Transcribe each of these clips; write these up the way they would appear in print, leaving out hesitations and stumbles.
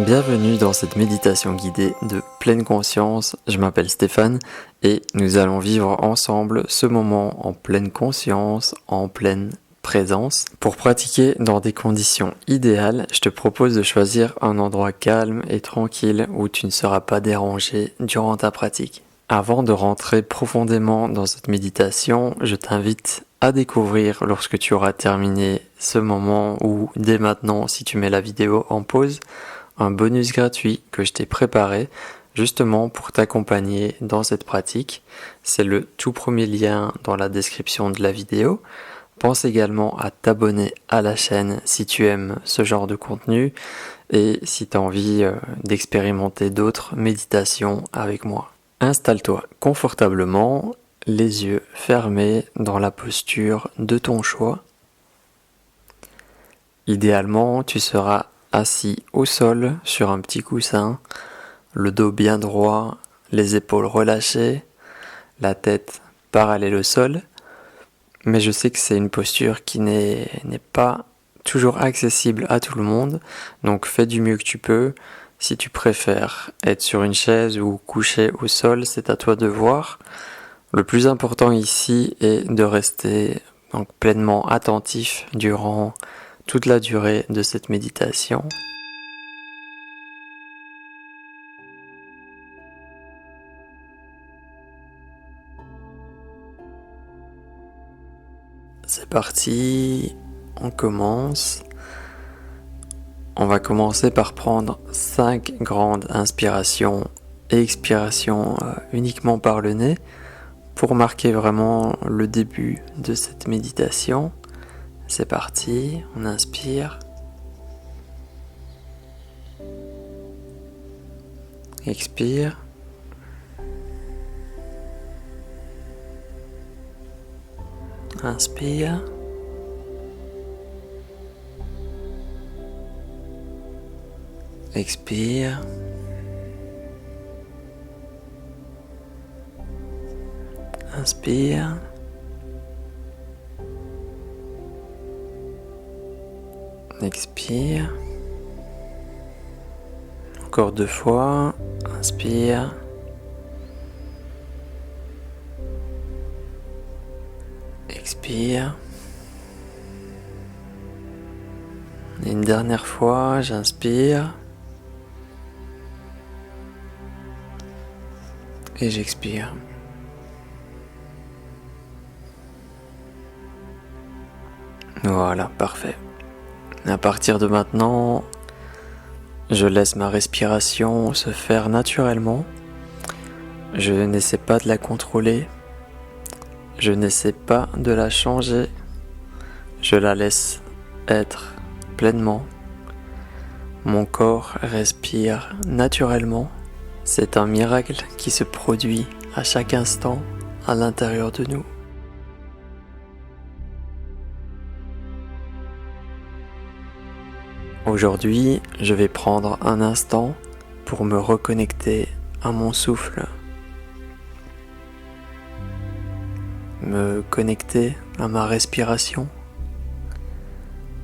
Bienvenue dans cette méditation guidée de pleine conscience. Je m'appelle Stéphane et nous allons vivre ensemble ce moment en pleine conscience, en pleine présence. Pour pratiquer dans des conditions idéales, je te propose de choisir un endroit calme et tranquille où tu ne seras pas dérangé durant ta pratique. Avant de rentrer profondément dans cette méditation, je t'invite à découvrir lorsque tu auras terminé ce moment ou dès maintenant si tu mets la vidéo en pause, un bonus gratuit que je t'ai préparé justement pour t'accompagner dans cette pratique. C'est le tout premier lien dans la description de la vidéo. Pense également à t'abonner à la chaîne si tu aimes ce genre de contenu et si tu as envie d'expérimenter d'autres méditations avec moi. Installe-toi confortablement, les yeux fermés dans la posture de ton choix. Idéalement, tu seras assis au sol sur un petit coussin, le dos bien droit, les épaules relâchées, la tête parallèle au sol. Mais je sais que c'est une posture qui n'est pas toujours accessible à tout le monde, donc fais du mieux que tu peux. Si tu préfères être sur une chaise ou couché au sol, c'est à toi de voir. Le plus important ici est de rester donc pleinement attentif durant toute la durée de cette méditation. C'est parti, on commence. On va commencer par prendre 5 grandes inspirations et expirations uniquement par le nez pour marquer vraiment le début de cette méditation. C'est parti, on inspire. Expire. Inspire. Expire. Inspire. Expire. Encore 2 fois. Inspire. Expire. Et une dernière fois, j'inspire. Et j'expire. Voilà, parfait. À partir de maintenant, je laisse ma respiration se faire naturellement. Je n'essaie pas de la contrôler. Je n'essaie pas de la changer. Je la laisse être pleinement. Mon corps respire naturellement. C'est un miracle qui se produit à chaque instant à l'intérieur de nous. Aujourd'hui, je vais prendre un instant pour me reconnecter à mon souffle, me connecter à ma respiration.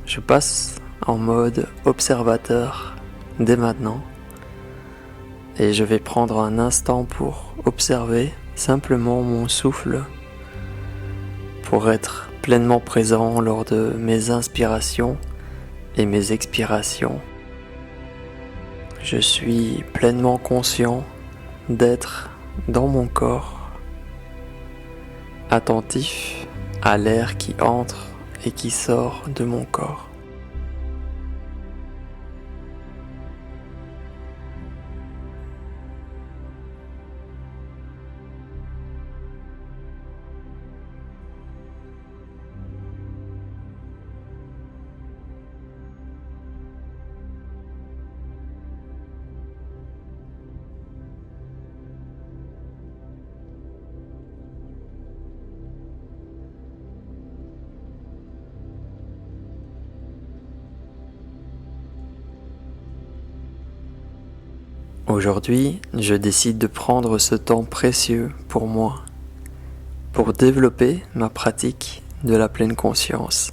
Je passe en mode observateur dès maintenant et je vais prendre un instant pour observer simplement mon souffle, pour être pleinement présent lors de mes inspirations et mes expirations. Je suis pleinement conscient d'être dans mon corps, attentif à l'air qui entre et qui sort de mon corps. Aujourd'hui, je décide de prendre ce temps précieux pour moi, pour développer ma pratique de la pleine conscience.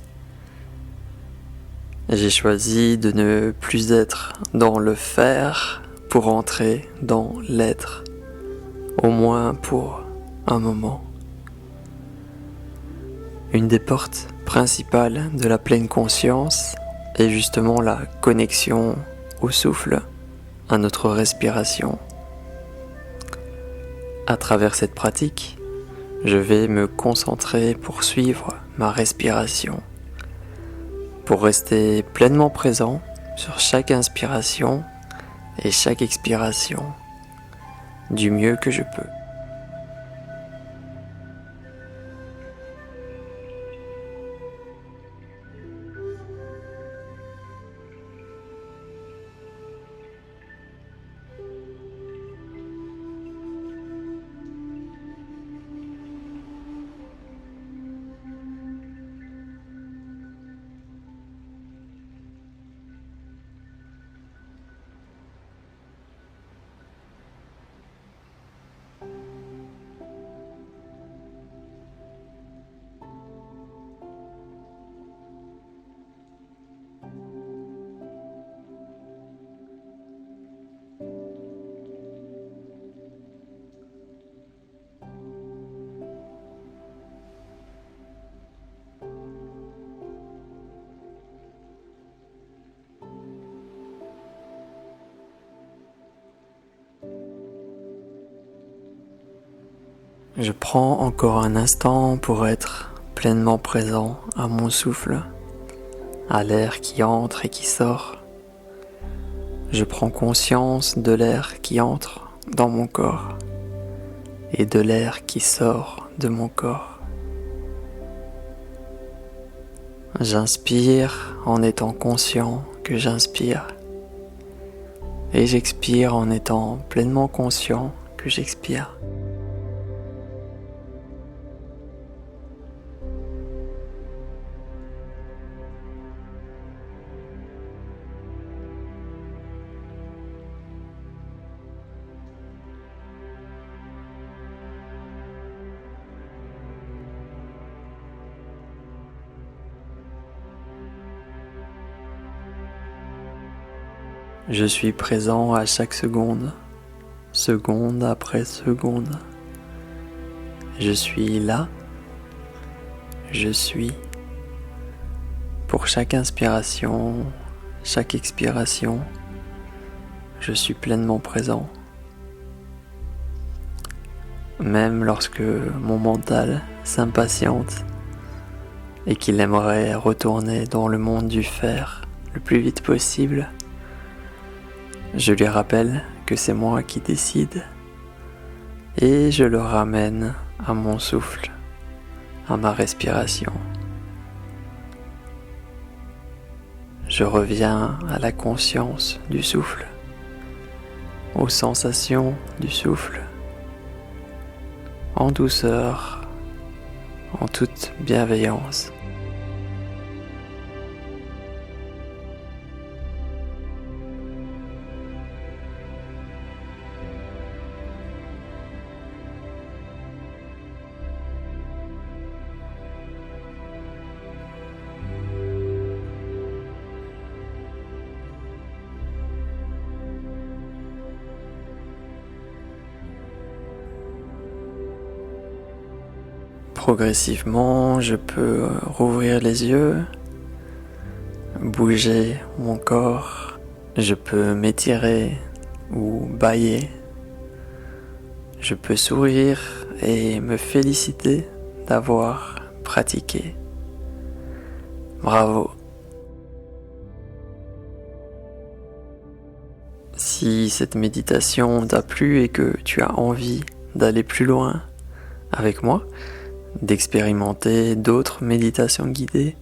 J'ai choisi de ne plus être dans le faire pour entrer dans l'être, au moins pour un moment. Une des portes principales de la pleine conscience est justement la connexion au souffle, à notre respiration. À travers cette pratique, je vais me concentrer pour suivre ma respiration, pour rester pleinement présent sur chaque inspiration et chaque expiration, du mieux que je peux. Je prends encore un instant pour être pleinement présent à mon souffle, à l'air qui entre et qui sort. Je prends conscience de l'air qui entre dans mon corps et de l'air qui sort de mon corps. J'inspire en étant conscient que j'inspire et j'expire en étant pleinement conscient que j'expire. Je suis présent à chaque seconde, seconde après seconde. Je suis là, je suis. Pour chaque inspiration, chaque expiration, je suis pleinement présent. Même lorsque mon mental s'impatiente et qu'il aimerait retourner dans le monde du faire le plus vite possible, je lui rappelle que c'est moi qui décide et je le ramène à mon souffle, à ma respiration. Je reviens à la conscience du souffle, aux sensations du souffle, en douceur, en toute bienveillance. Progressivement, je peux rouvrir les yeux, bouger mon corps, je peux m'étirer ou bâiller, je peux sourire et me féliciter d'avoir pratiqué. Bravo! Si cette méditation t'a plu et que tu as envie d'aller plus loin avec moi, d'expérimenter d'autres méditations guidées,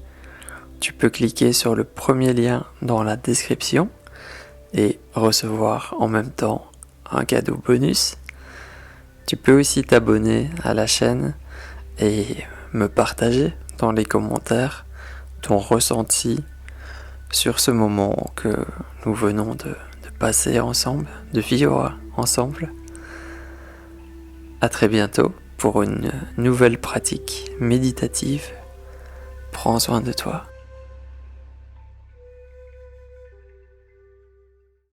tu peux cliquer sur le premier lien dans la description et recevoir en même temps un cadeau bonus. Tu peux aussi t'abonner à la chaîne et me partager dans les commentaires ton ressenti sur ce moment que nous venons de passer ensemble, de vivre ensemble. À très bientôt pour une nouvelle pratique méditative. Prends soin de toi.